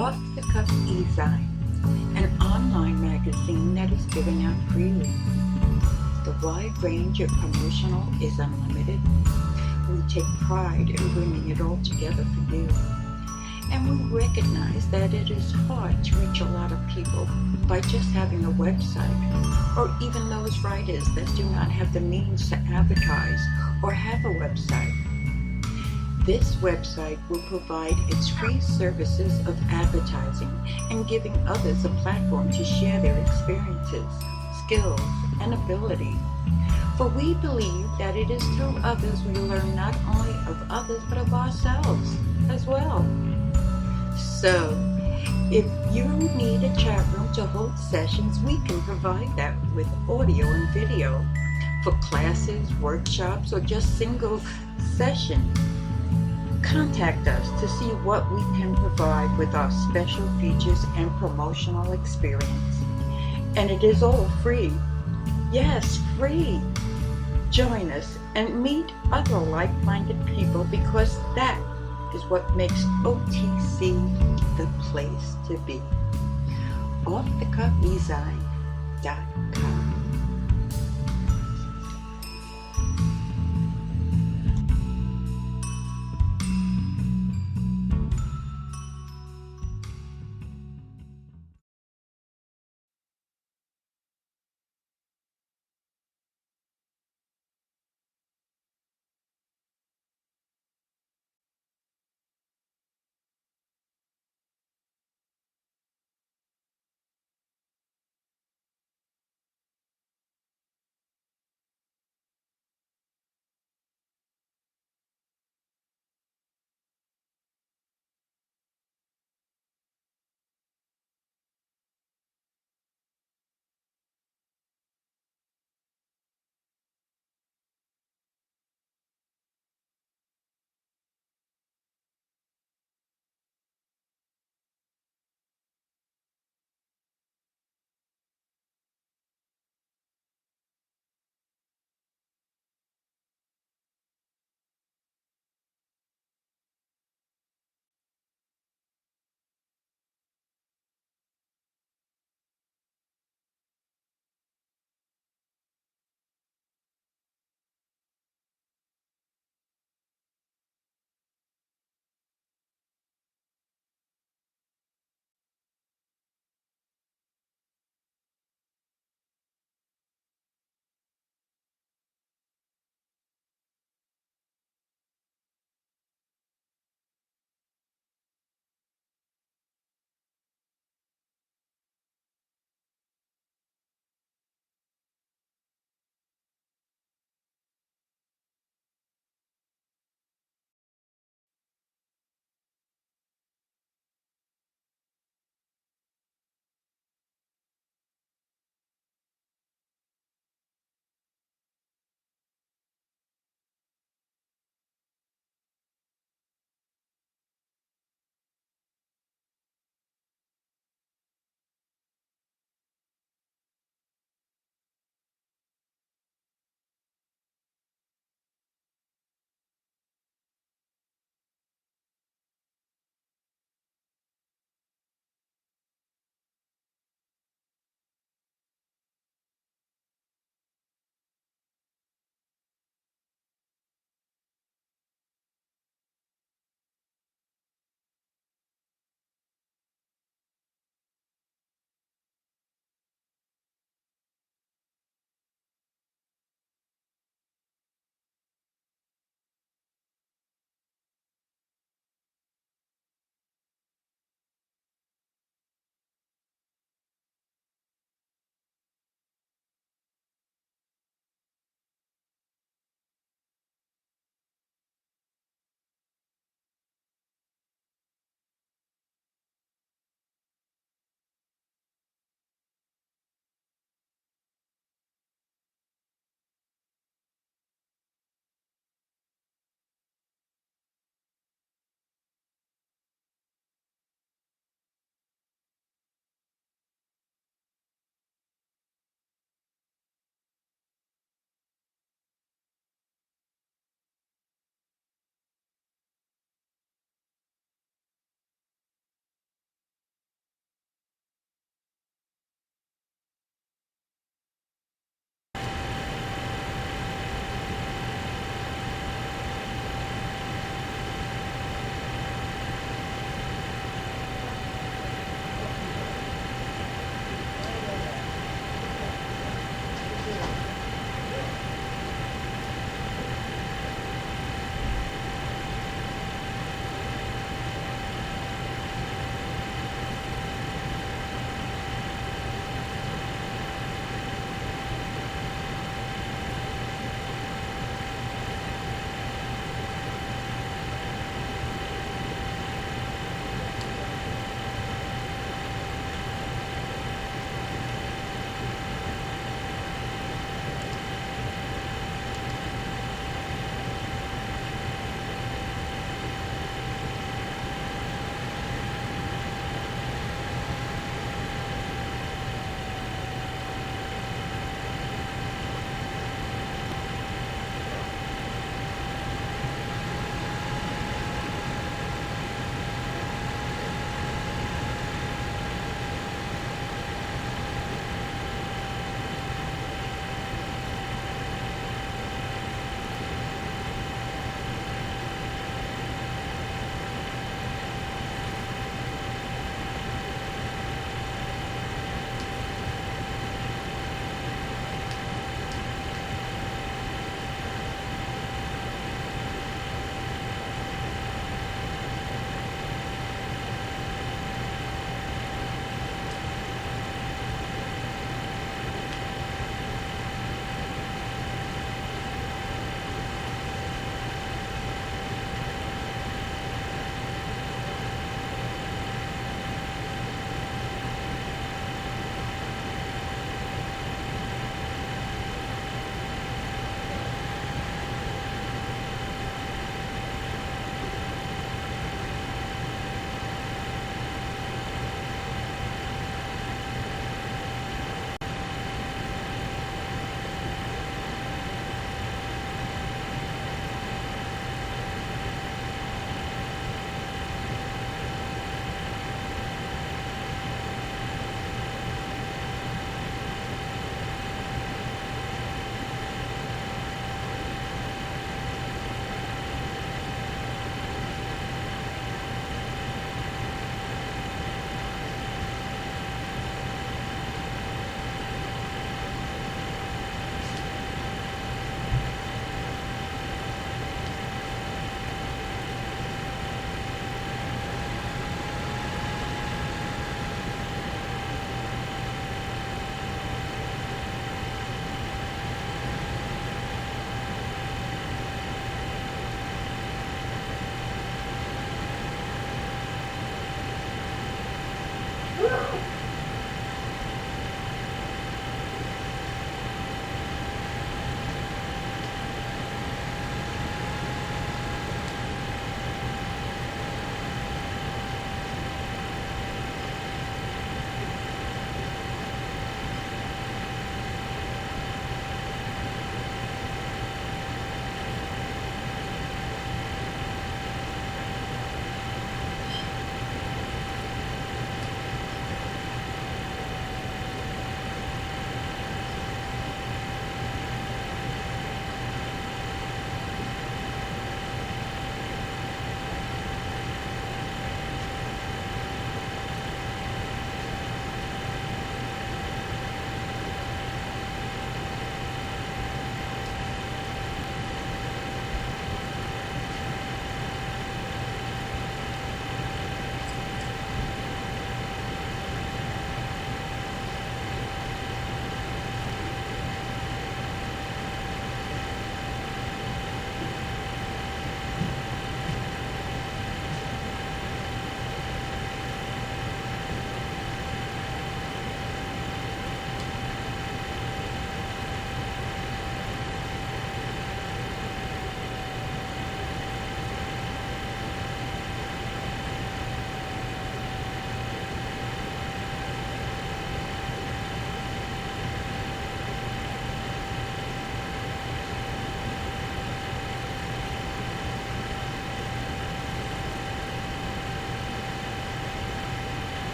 Off the Cuff Ezine, an online magazine that is given out freely. The wide range of promotional is unlimited. We take pride in bringing it all together for you. And we recognize that it is hard to reach a lot of people by just having a website, or even those writers that do not have the means to advertise or have a website. This website will provide its free services of advertising and giving others a platform to share their experiences, skills, and ability. For we believe that it is through others we learn not only of others but of ourselves as well. So, if you need a chat room to hold sessions, we can provide that with audio and video for classes, workshops, or just single sessions. Contact us to see what we can provide with our special features and promotional experience. And it is all free. Yes, free. Join us and meet other like-minded people, because that is what makes OTC the place to be. OffTheCuffEzine.com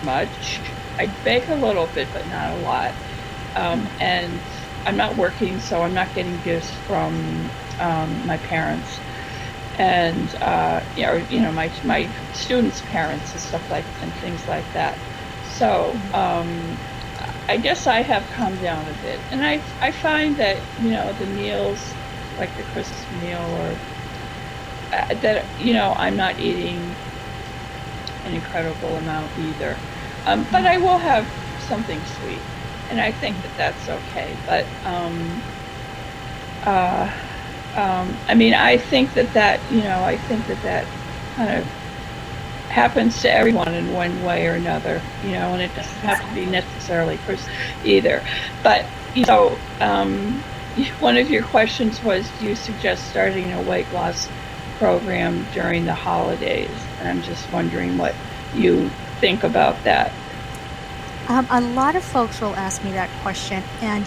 much. I bake a little bit, but not a lot. And I'm not working, so I'm not getting gifts from my parents and my students' parents and stuff like and things like that. So I guess I have calmed down a bit, and I find that the meals, like the Christmas meal, or that I'm not eating an incredible amount either. But I will have something sweet, and I think that that's okay. But I mean, I think that kind of happens to everyone in one way or another, and it doesn't have to be necessarily Christmas either. But one of your questions was, do you suggest starting a weight loss program during the holidays? And I'm just wondering what you think about that. A lot of folks will ask me that question, and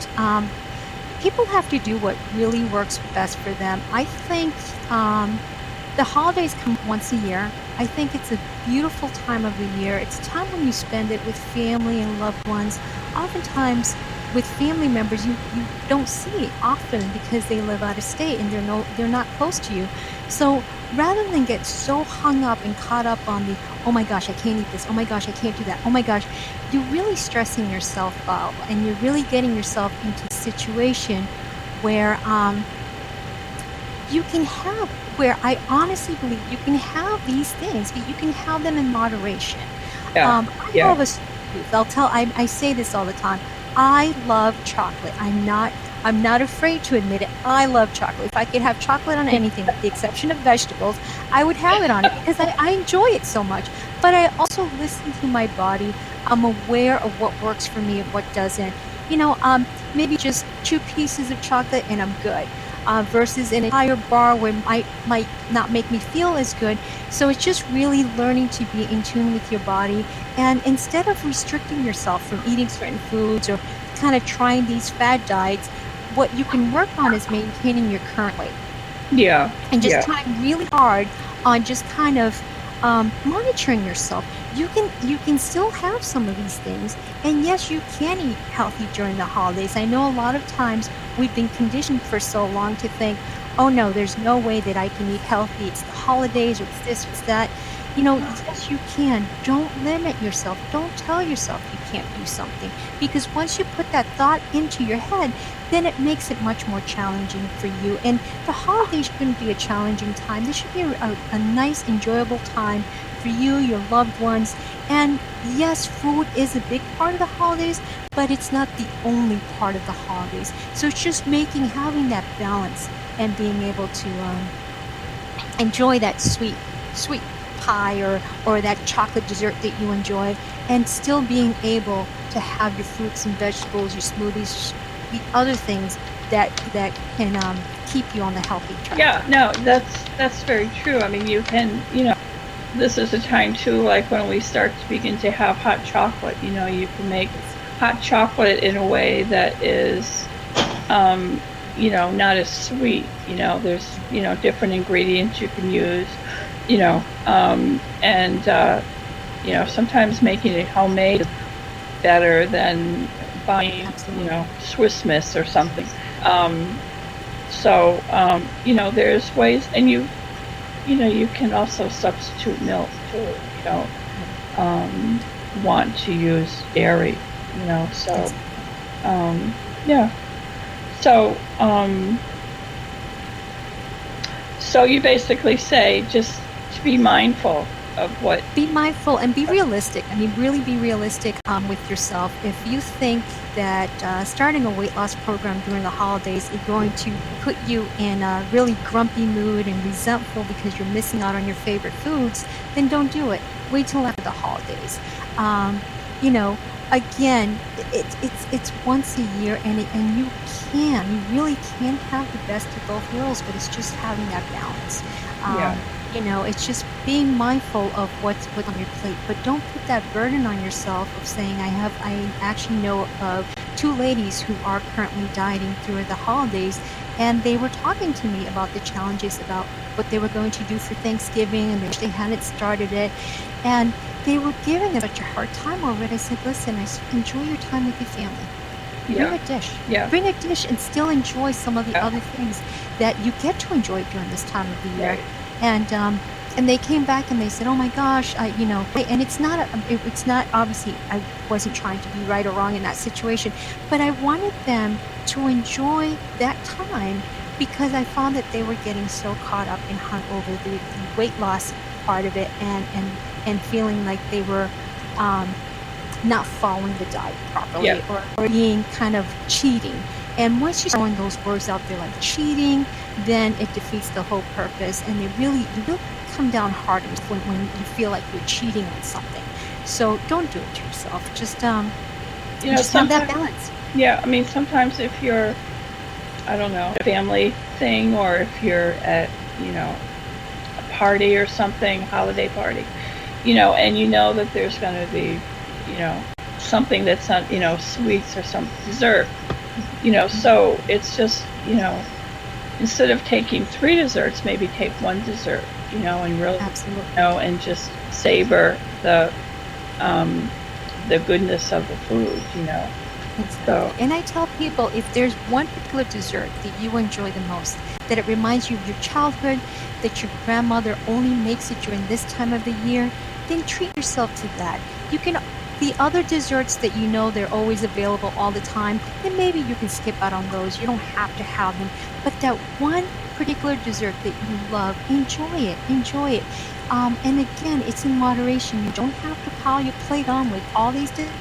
people have to do what really works best for them. I think the holidays come once a year. I think it's a beautiful time of the year. It's a time when you spend it with family and loved ones. Oftentimes, with family members, you don't see often because they live out of state and they're not close to you. So rather than get so hung up and caught up on the, oh my gosh, I can't eat this, oh my gosh, I can't do that, oh my gosh, you're really stressing yourself out, and you're really getting yourself into a situation where you can have, where I honestly believe you can have these things, but you can have them in moderation. I love a sweet tooth. I say this all the time. I love chocolate. I'm not afraid to admit it. I love chocolate. If I could have chocolate on anything, with the exception of vegetables, I would have it on it because I enjoy it so much. But I also listen to my body. I'm aware of what works for me and what doesn't. Maybe just 2 pieces of chocolate and I'm good. Versus an entire bar where might not make me feel as good. So it's just really learning to be in tune with your body, and instead of restricting yourself from eating certain foods or kind of trying these fad diets, what you can work on is maintaining your current weight. Yeah. And just trying really hard on just kind of monitoring yourself. You can still have some of these things, and yes, you can eat healthy during the holidays. I know a lot of times we've been conditioned for so long to think, oh no, there's no way that I can eat healthy. It's the holidays, or it's this, it's that. Yes, you can. Don't limit yourself. Don't tell yourself you can't do something, because once you put that thought into your head, then it makes it much more challenging for you. And the holidays shouldn't be a challenging time. This should be a nice, enjoyable time for you, your loved ones. And yes, food is a big part of the holidays, but it's not the only part of the holidays. So it's just having that balance and being able to enjoy that sweet pie or that chocolate dessert that you enjoy, and still being able to have your fruits and vegetables, your smoothies, the other things that can keep you on the healthy track. Yeah, no, that's very true. I mean, you can, this is a time too, like when we start to begin to have hot chocolate, you can make hot chocolate in a way that is, not as sweet. There's, different ingredients you can use, sometimes making it homemade is better than buying, Swiss Miss or something. There's ways, and you can also substitute milk too. You don't want to use dairy, so so you basically say just to be mindful of what. Be mindful and be realistic. I mean, really be realistic with yourself. If you think that starting a weight loss program during the holidays is going to put you in a really grumpy mood and resentful because you're missing out on your favorite foods, then don't do it. Wait till after the holidays. Again, it's once a year, and you really can have the best of both worlds, but it's just having that balance. It's just being mindful of what's on your plate, but don't put that burden on yourself of saying, I actually know of 2 ladies who are currently dieting through the holidays, and they were talking to me about the challenges about what they were going to do for Thanksgiving, and they hadn't started it. And they were giving them such a hard time over it. I said, listen, enjoy your time with your family. Bring Yeah. a dish. Yeah. Bring a dish and still enjoy some of the Yeah. other things that you get to enjoy during this time of the year. Right. And they came back and they said, oh my gosh, and it's not obviously, I wasn't trying to be right or wrong in that situation, but I wanted them to enjoy that time because I found that they were getting so caught up and hung over the weight loss part of it and feeling like they were not following the diet properly, Yeah. or being kind of cheating. And once you're throwing those words out there like cheating, then it defeats the whole purpose, and you really come down hard when you feel like you're cheating on something. So don't do it to yourself. Just just have that balance. Yeah, I mean, sometimes if you're, I don't know, a family thing, or if you're at, a party or something, holiday party, and that there's going to be, something that's on, sweets or some dessert, so it's just, instead of taking 3 desserts, maybe take 1 dessert, and really, Absolutely. and just savor the goodness of the food, Exactly. So, And I tell people, if there's one particular dessert that you enjoy the most, that it reminds you of your childhood, that your grandmother only makes it during this time of the year, then treat yourself to that. You can, the other desserts that they're always available all the time, then maybe you can skip out on those. You don't have to have them. But that one particular dessert that you love, enjoy it. Enjoy it. And again, it's in moderation. You don't have to pile your plate on with all these desserts.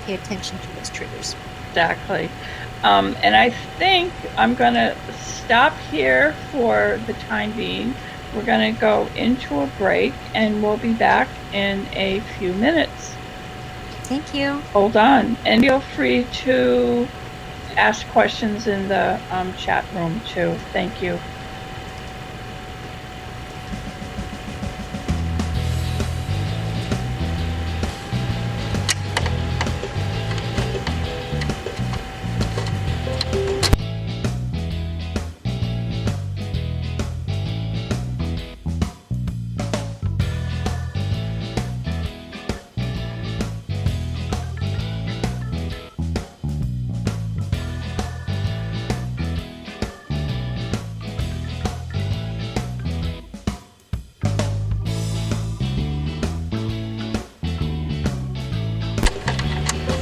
pay attention to those triggers. Exactly. And I think I'm going to stop here for the time being. We're going to go into a break, and we'll be back in a few minutes. Thank you. Hold on. And feel free to ask questions in the chat room, too. Thank you.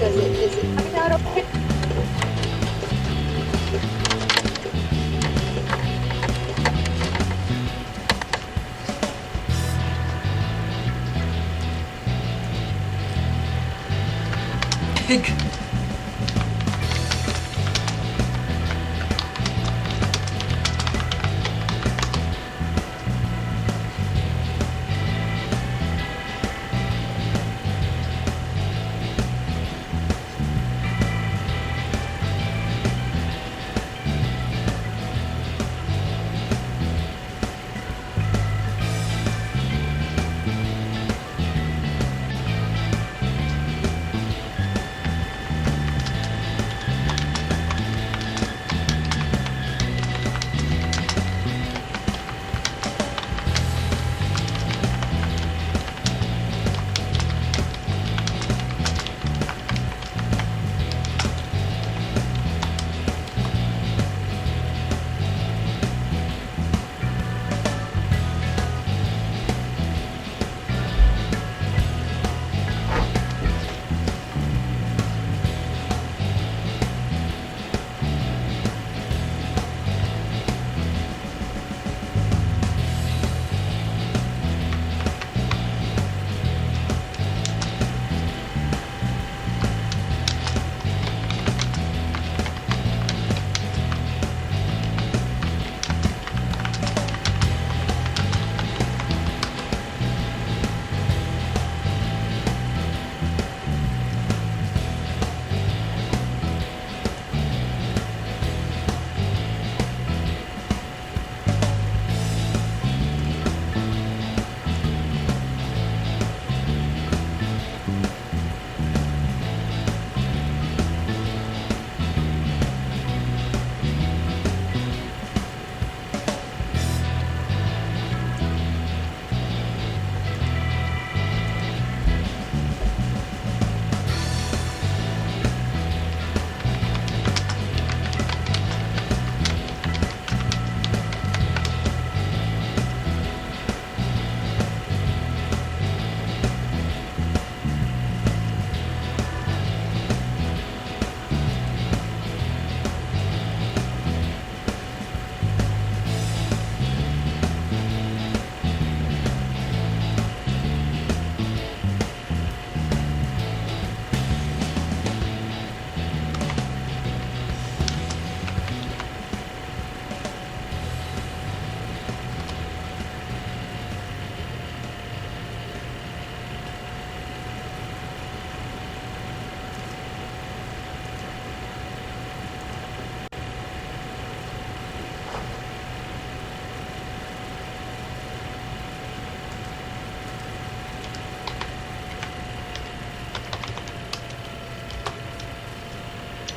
Is it coming out okay?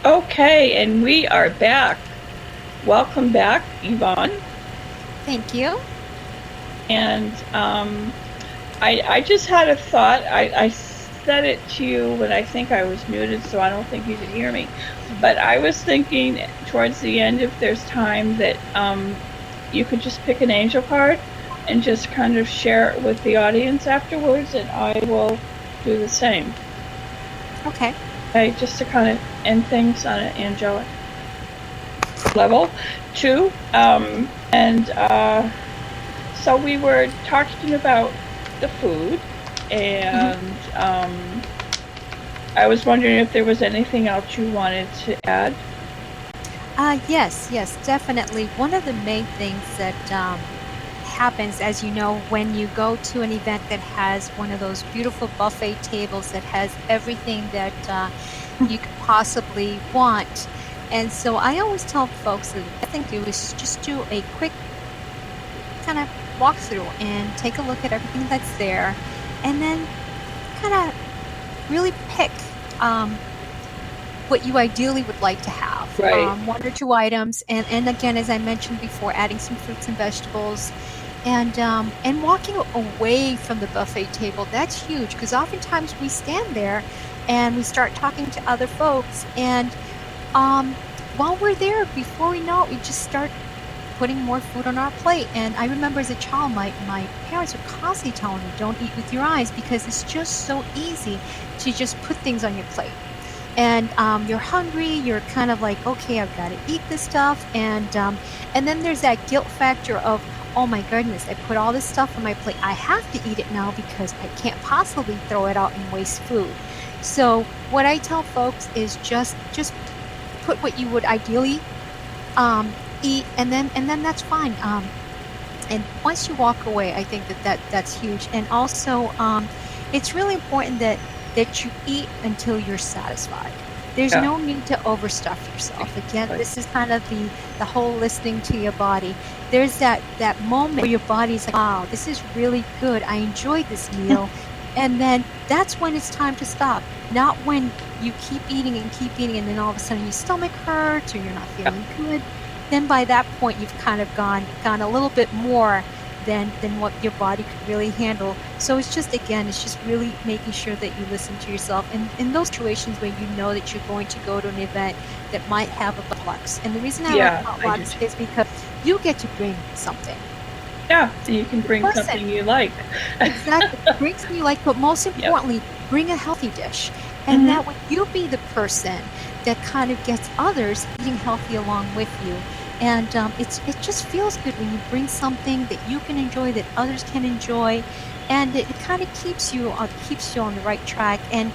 Okay, and we are back. Welcome back, Yvonne. Thank you. And I just had a thought. I said it to you when I think I was muted, so I don't think you could hear me. But I was thinking towards the end, if there's time, that you could just pick an angel card and just kind of share it with the audience afterwards, and I will do the same. Okay. Okay, just to kind of end things on an angelic level. 2. So we were talking about the food, and I was wondering if there was anything else you wanted to add. Yes, definitely. One of the main things that happens, as you know, when you go to an event that has one of those beautiful buffet tables that has everything that you could possibly want. And so I always tell folks that the thing to do is just do a quick kind of walk through and take a look at everything that's there, and then kind of really pick what you ideally would like to have. Right. One or two items, and again, as I mentioned before, adding some fruits and vegetables, and walking away from the buffet table. That's huge, because oftentimes we stand there and we start talking to other folks, and while we're there, before we know it, we just start putting more food on our plate. And I remember as a child, my parents would constantly tell me, don't eat with your eyes, because it's just so easy to just put things on your plate. And you're hungry, you're kind of like, okay, I've got to eat this stuff. And then there's that guilt factor of, oh my goodness, I put all this stuff on my plate. I have to eat it now because I can't possibly throw it out and waste food. So what I tell folks is just put what you would ideally eat, and then that's fine. And once you walk away, I think that's huge. And also, it's really important that you eat until you're satisfied. There's no need to overstuff yourself. Again, this is kind of the whole listening to your body. There's that moment where your body's like, wow, this is really good. I enjoyed this meal. And then that's when it's time to stop. Not when you keep eating, and then all of a sudden your stomach hurts or you're not feeling good. Then by that point, you've kind of gone a little bit more than what your body could really handle. So it's just really making sure that you listen to yourself. And in those situations where you know that you're going to go to an event that might have a potlucks. And the reason I like potlucks is because you get to bring something. Yeah, and you can bring something you like. Exactly, bring something you like, but most importantly, bring a healthy dish. And that way you be the person that kind of gets others eating healthy along with you. And it just feels good when you bring something that you can enjoy, that others can enjoy, and it kind of keeps you on the right track. And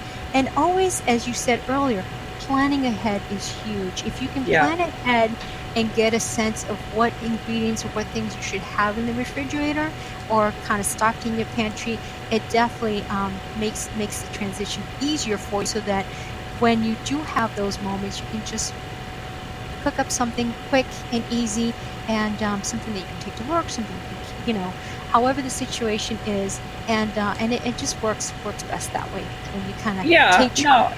always, as you said earlier, planning ahead is huge. If you can plan ahead and get a sense of what ingredients or what things you should have in the refrigerator or kind of stocked in your pantry, it definitely makes the transition easier for you, so that when you do have those moments, you can just cook up something quick and easy, and something that you can take to work, something you can, however the situation is, and it just works best that way when you kind of take charge.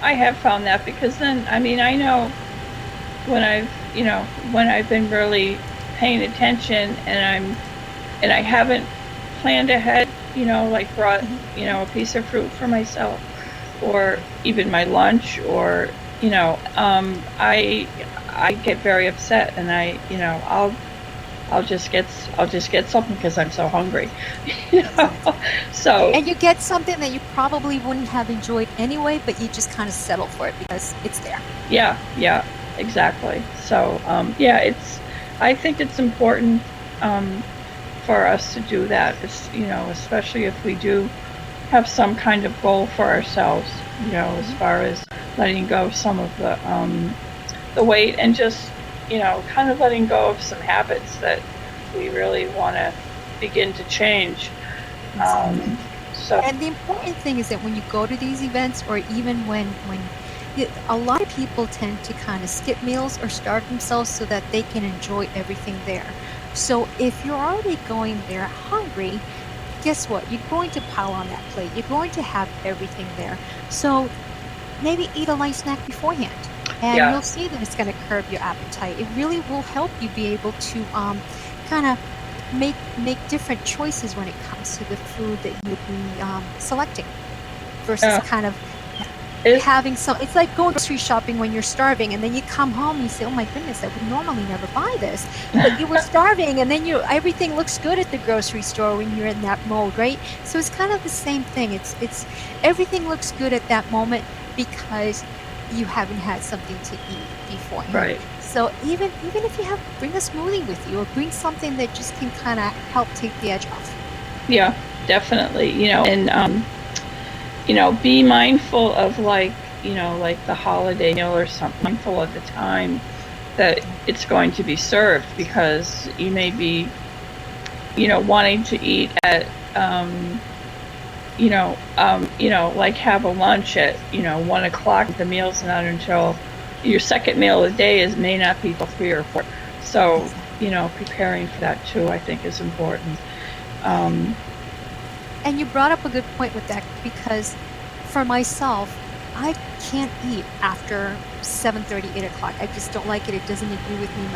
I have found that, because then, I mean, I know when I've been really paying attention, and I haven't planned ahead, like brought a piece of fruit for myself, or even my lunch, or I get very upset, and I'll just get something because I'm so hungry. So, and you get something that you probably wouldn't have enjoyed anyway, but you just kind of settle for it because it's there. Yeah, exactly. So I think it's important for us to do that. It's, especially if we do have some kind of goal for ourselves, as far as letting go of some of the weight, and just, kind of letting go of some habits that we really want to begin to change. And the important thing is that when you go to these events, or even when a lot of people tend to kind of skip meals or starve themselves so that they can enjoy everything there. So if you're already going there hungry, guess what? You're going to pile on that plate. You're going to have everything there. So maybe eat a light snack beforehand, and you'll see that it's going to curb your appetite. It really will help you be able to kind of make different choices when it comes to the food that you'll be selecting, versus kind of having some. It's like going grocery shopping when you're starving, and then you come home and you say, oh my goodness, I would normally never buy this, but you were starving, and then everything looks good at the grocery store when you're in that mode, right? So it's kind of the same thing. It's everything looks good at that moment because you haven't had something to eat beforehand. Right. So even if you bring a smoothie with you, or bring something that just can kind of help take the edge off. Yeah, definitely. And be mindful of like the holiday meal or something, mindful of the time that it's going to be served, because you may be wanting to eat at like have a lunch at 1 o'clock. The meal's not until your second meal of the day may not be till 3 or 4. So preparing for that too, I think, is important. And you brought up a good point with that, because for myself, I can't eat after 7:30, 8 o'clock. I just don't like it. It doesn't agree with me.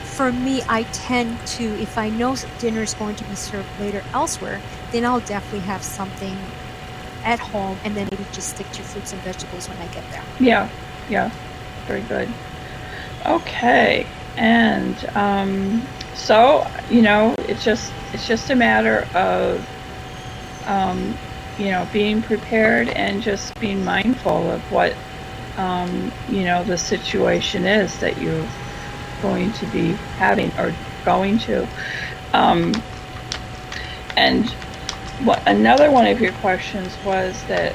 For me, I tend to, if I know dinner is going to be served later elsewhere, then I'll definitely have something at home, and then maybe just stick to fruits and vegetables when I get there. Yeah, very good. Okay, and so it's just a matter of being prepared and just being mindful of what the situation is that you're going to be having or going to. And what another one of your questions was that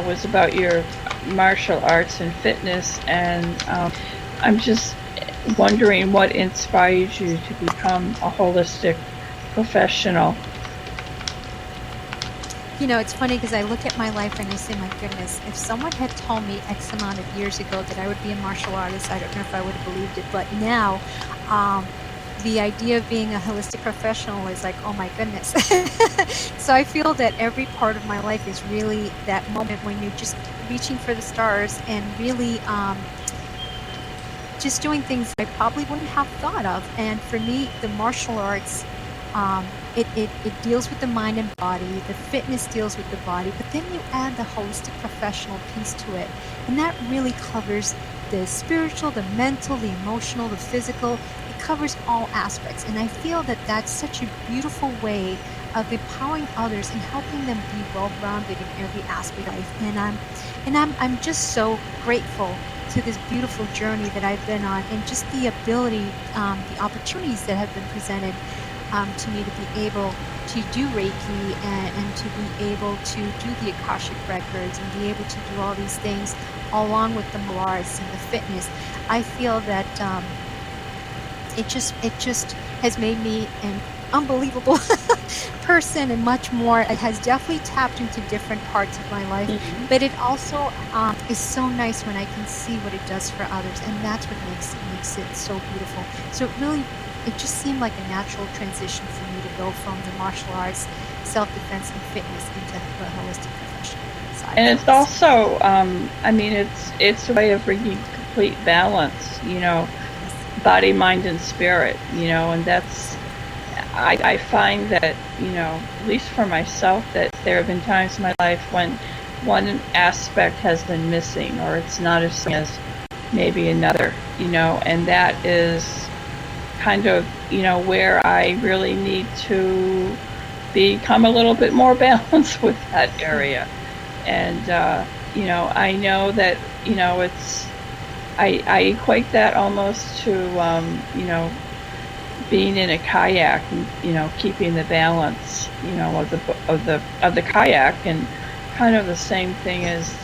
was about your martial arts and fitness, and I'm just wondering what inspired you to become a holistic professional. It's funny, because I look at my life and I say, my goodness, if someone had told me X amount of years ago that I would be a martial artist, I don't know if I would have believed it. But now, the idea of being a holistic professional is like, oh my goodness. So I feel that every part of my life is really that moment when you're just reaching for the stars and really just doing things I probably wouldn't have thought of. And for me, the martial arts, it deals with the mind and body. The fitness deals with the body, but then you add the holistic professional piece to it, and that really covers the spiritual, the mental, the emotional, the physical. It covers all aspects, and I feel that that's such a beautiful way of empowering others and helping them be well-rounded in every aspect of life. And I'm just so grateful to this beautiful journey that I've been on, and just the ability, the opportunities that have been presented to me to be able to do Reiki and to be able to do the Akashic records and be able to do all these things along with the martial arts and the fitness. I feel that it just has made me an unbelievable person and much more. It has definitely tapped into different parts of my life, but it also is so nice when I can see what it does for others, and that's what makes it so beautiful. So it just seemed like a natural transition for me to go from the martial arts, self-defense, and fitness into the holistic professional side. And it's also, it's a way of bringing complete balance, body, mind, and spirit, and that's, I find that, at least for myself, that there have been times in my life when one aspect has been missing, or it's not as strong as maybe another, and that is kind of, where I really need to become a little bit more balanced with that area. And, I know that, it's, I equate that almost to, being in a kayak and, keeping the balance, of the kayak, and kind of the same thing as,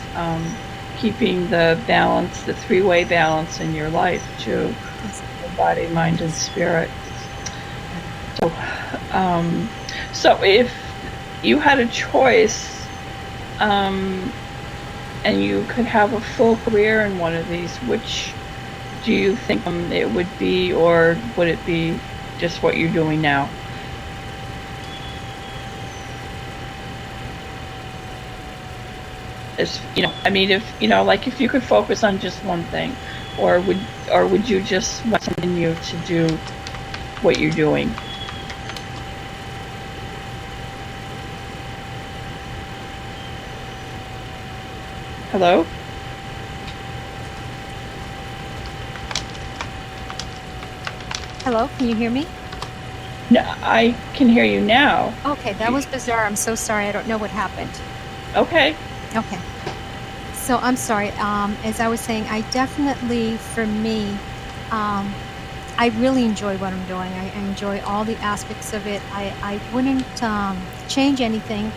keeping the balance, the three-way balance in your life too. Body, mind, and spirit. So if you had a choice, and you could have a full career in one of these, which do you think it would be, or would it be just what you're doing now? If you could focus on just one thing, or would you just want to continue to do what you're doing? Hello? Hello, can you hear me? No, I can hear you now. Okay, that was bizarre. I'm so sorry. I don't know what happened. Okay. So I'm sorry. As I was saying, I definitely, for me, I really enjoy what I'm doing. I enjoy all the aspects of it. I wouldn't change anything.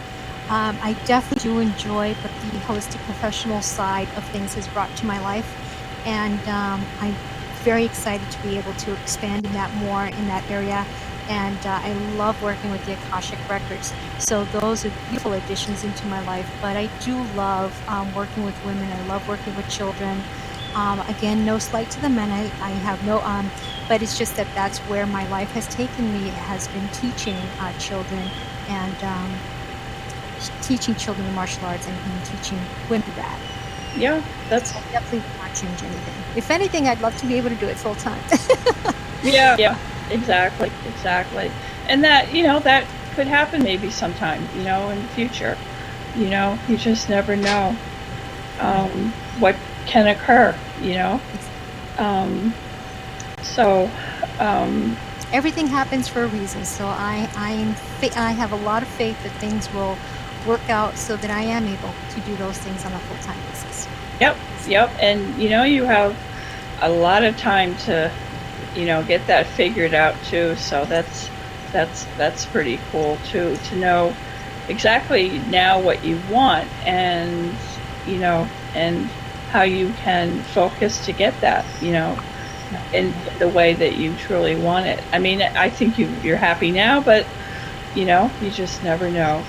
I definitely do enjoy what the holistic professional side of things has brought to my life, and I'm very excited to be able to expand in that more in that area. And I love working with the Akashic Records. So those are beautiful additions into my life. But I do love working with women. I love working with children. Again, no slight to the men. I have no, but it's just that that's where my life has taken me. It has been teaching children and teaching children the martial arts and teaching women that. Yeah, that's So I definitely will not change anything. If anything, I'd love to be able to do it full time. yeah, exactly. And that, that could happen maybe sometime, in the future. You just never know what can occur, So, Everything happens for a reason. So I have a lot of faith that things will work out so that I am able to do those things on a full-time basis. Yep. And, you have a lot of time to, get that figured out too. So that's pretty cool too, to know exactly now what you want and, and how you can focus to get that, in the way that you truly want it. I mean, I think you're happy now, but, you just never know.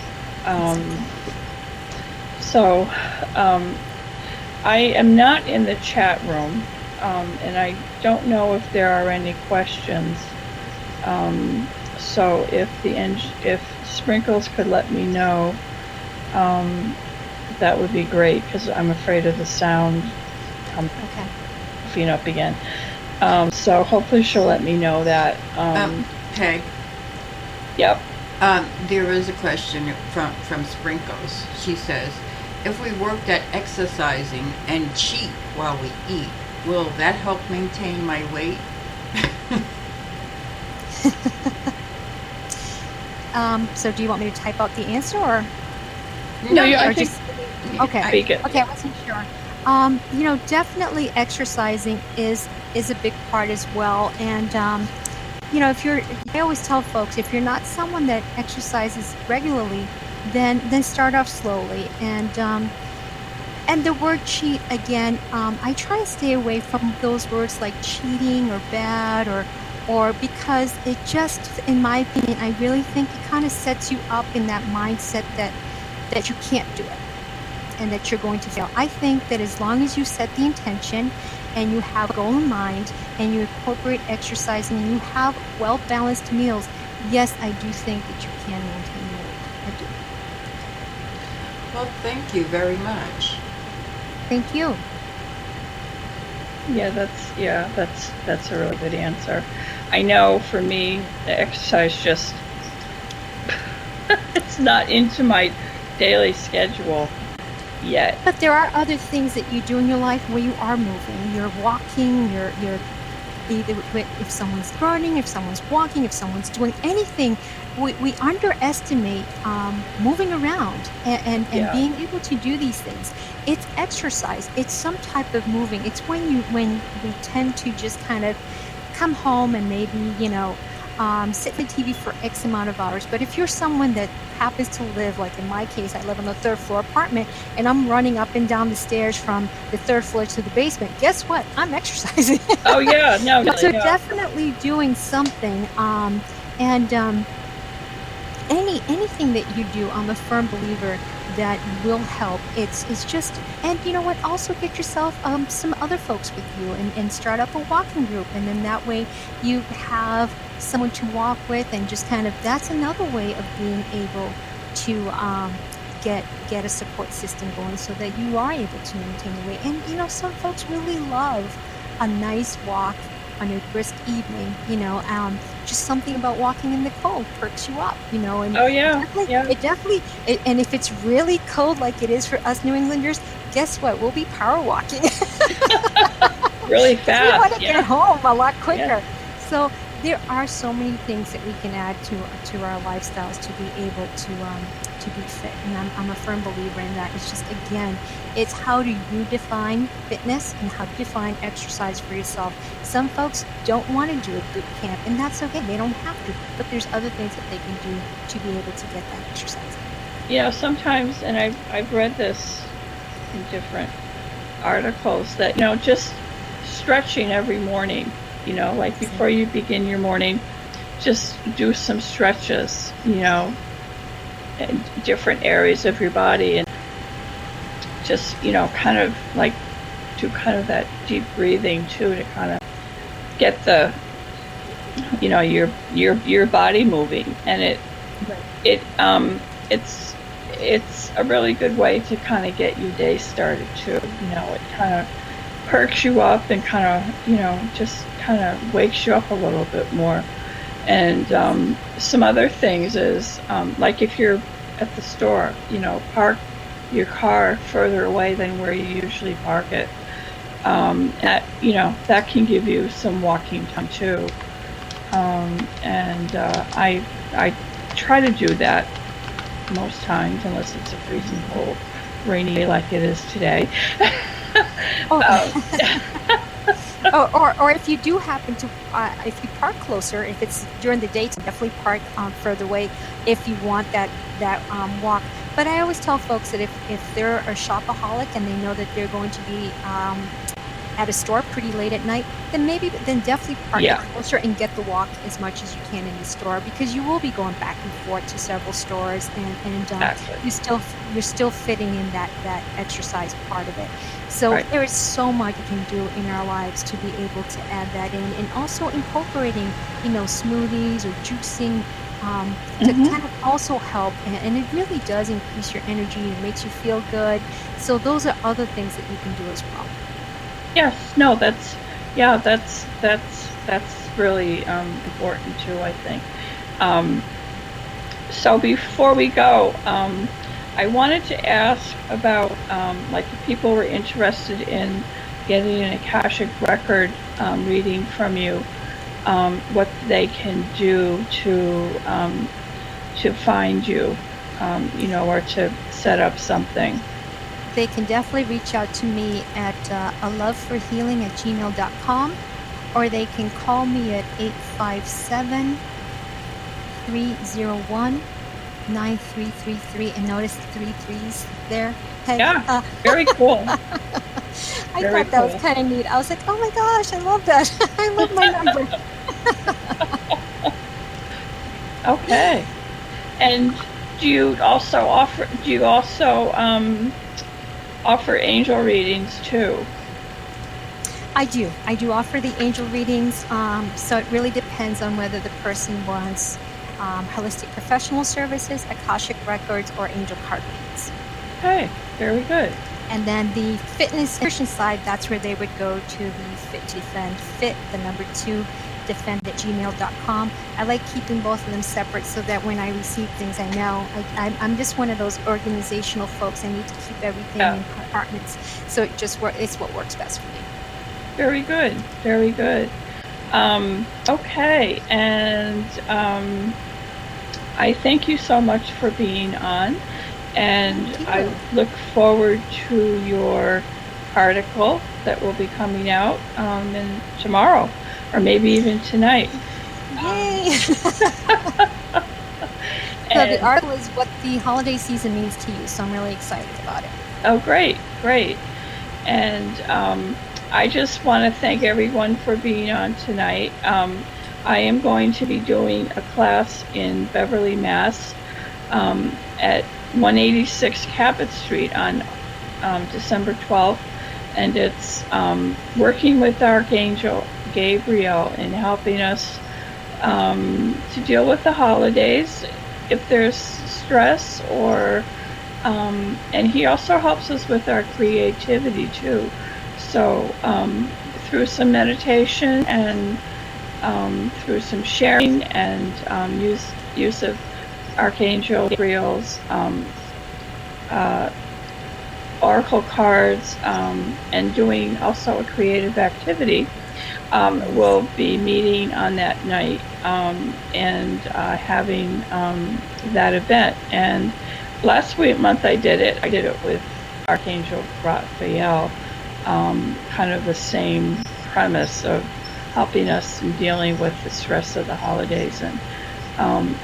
So, I am not in the chat room, and I don't know if there are any questions. So if Sprinkles could let me know, that would be great, because I'm afraid of the sound coming up again. So hopefully she'll let me know that. Peg, Yep. there is a question from Sprinkles. She says, if we worked at exercising and cheat while we eat, will that help maintain my weight? So do you want me to type out the answer or? No, or I think just okay? speak it. Okay, I wasn't sure. Definitely exercising is a big part as well. And I always tell folks, if you're not someone that exercises regularly, then start off slowly. And the word cheat, again, I try to stay away from those words like cheating or bad or because it just, in my opinion, I really think it kind of sets you up in that mindset that you can't do it and that you're going to fail. I think that as long as you set the intention and you have a goal in mind and you incorporate exercising and you have well-balanced meals, yes, I do think that you can maintain your weight. I do. Well, thank you very much. Thank you. Yeah, that's a really good answer. I know for me, the exercise just it's not into my daily schedule yet. But there are other things that you do in your life where you are moving. You're walking, you're either if someone's running, if someone's walking, if someone's doing anything, we underestimate moving around and being able to do these things. It's exercise. It's some type of moving. It's when we tend to just kind of come home and maybe, sit in the TV for X amount of hours. But if you're someone that happens to live, like in my case, I live on the third floor apartment and I'm running up and down the stairs from the third floor to the basement, guess what? I'm exercising. Oh yeah, no. So definitely doing something. Anything that you do, I'm a firm believer that will help. It's just, and you know what, also get yourself some other folks with you and start up a walking group, and then that way you have someone to walk with, and just kind of, that's another way of being able to get a support system going so that you are able to maintain your weight. And some folks really love a nice walk on a brisk evening, just something about walking in the cold perks you up, and it definitely, and if it's really cold like it is for us New Englanders, guess what? We'll be power walking really fast. We want to get home a lot quicker. So there are so many things that we can add to our lifestyles to be able to be fit. And I'm a firm believer in that. It's just, again, it's how do you define fitness and how to define exercise for yourself. Some folks don't want to do a boot camp, and that's okay. They don't have to, but there's other things that they can do to be able to get that exercise. Sometimes, and I've read this in different articles, that just stretching every morning, like before you begin your morning, just do some stretches, in different areas of your body, and just kind of like do kind of that deep breathing too, to kind of get the your body moving. And it's a really good way to kind of get your day started too. It kind of perks you up and kind of just kind of wakes you up a little bit more. And some other things is like if you're at the store, park your car further away than where you usually park it. That can give you some walking time too. I try to do that most times, unless it's a freezing cold, rainy day like it is today. Or if you do happen to, if you park closer, if it's during the day, definitely park further away if you want that walk. But I always tell folks that if they're a shopaholic and they know that they're going to be at a store pretty late at night, then definitely park closer and get the walk as much as you can in the store, because you will be going back and forth to several stores, and you're still fitting in that exercise part of it. So there is so much we can do in our lives to be able to add that in, and also incorporating smoothies or juicing to kind of also help, and it really does increase your energy. It makes you feel good. So those are other things that you can do as well. Yes, no, that's really important too, I think. So before we go, I wanted to ask about like if people were interested in getting an Akashic record reading from you, what they can do to find you, or to set up something. They can definitely reach out to me at aloveforhealing@gmail.com, or they can call me at 857-301-9333, and notice the 3 3s there. Hey, yeah, very cool. I thought that was kind of neat. I was like, oh my gosh, I love that. I love my number. Okay. And do you also offer angel readings too? I do offer the angel readings. So it really depends on whether the person wants holistic professional services, Akashic records, or angel card readings. Okay, very good. And then the fitness nutrition side, that's where they would go to the Fit to Defend, defend@gmail.com. I like keeping both of them separate so that when I receive things, I know I'm just one of those organizational folks. I need to keep everything in compartments. So it's what works best for me. Very good. Very good. Okay. And I thank you so much for being on. And I look forward to your article that will be coming out tomorrow, or maybe even tonight. Yay! So the article is what the holiday season means to you, so I'm really excited about it. Oh, great. And I just want to thank everyone for being on tonight. I am going to be doing a class in Beverly, Mass. At 186 Cabot Street on December 12th, and it's working with Archangel Gabriel in helping us to deal with the holidays if there's stress, or and he also helps us with our creativity too. So through some meditation and through some sharing and use of Archangel Gabriel's oracle cards, and doing also a creative activity, We'll be meeting on that night and having that event. And last month I did it. I did it with Archangel Raphael, kind of the same premise of helping us in dealing with the stress of the holidays. And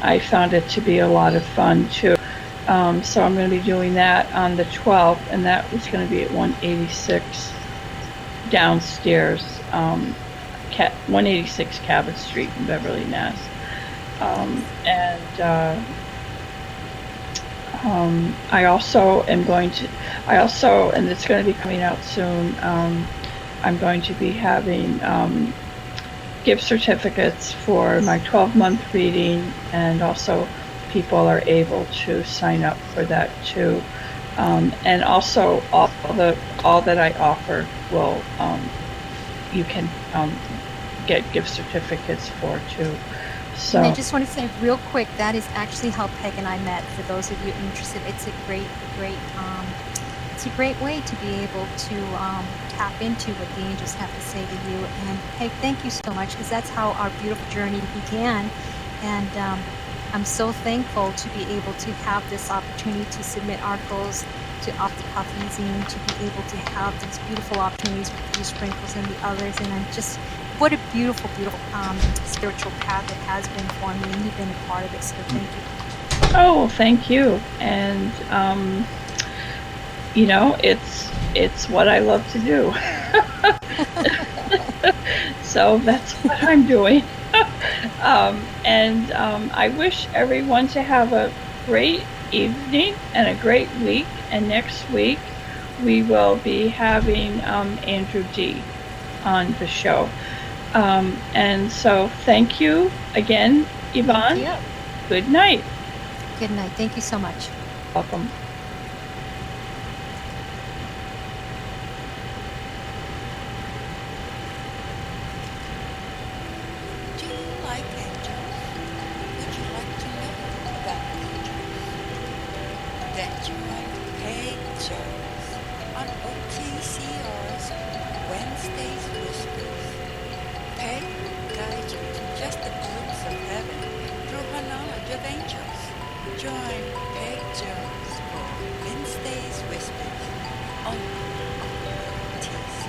I found it to be a lot of fun too. So I'm going to be doing that on the 12th, and that was going to be at 186 downstairs, 186 Cabot Street in Beverly, Mass. I also am going to, and it's going to be coming out soon, I'm going to be having gift certificates for my 12-month reading, and also people are able to sign up for that too. And also all that I offer will you can get gift certificates for too. So And I just want to say real quick, that is actually how Peg and I met. For those of you interested, it's a great way to be able to tap into what the angels have to say to you. And Peg, thank you so much, because that's how our beautiful journey began. And I'm so thankful to be able to have this opportunity to submit articles to Off the Cuff Ezine, to be able to have these beautiful opportunities with you, Sprinkles, and the others. And I'm just, what a beautiful, beautiful spiritual path it has been for me, and you've been a part of it. So thank you. oh, thank you. And you know, it's what I love to do. So that's what I'm doing. And I wish everyone to have a great evening and a great week. And next week we will be having Andrew D on the show. And so thank you again, Yvonne. Thank you. Good night. Good night. Thank you so much. Welcome. Do you like angels? Would you like to know about angels? Then join Peg Jones on OTCR's Wednesday's Whispers. Peg will guide you to just a glimpse of heaven through her knowledge of angels. Join Peg Jones for Wednesday's Whispers only on OTCR.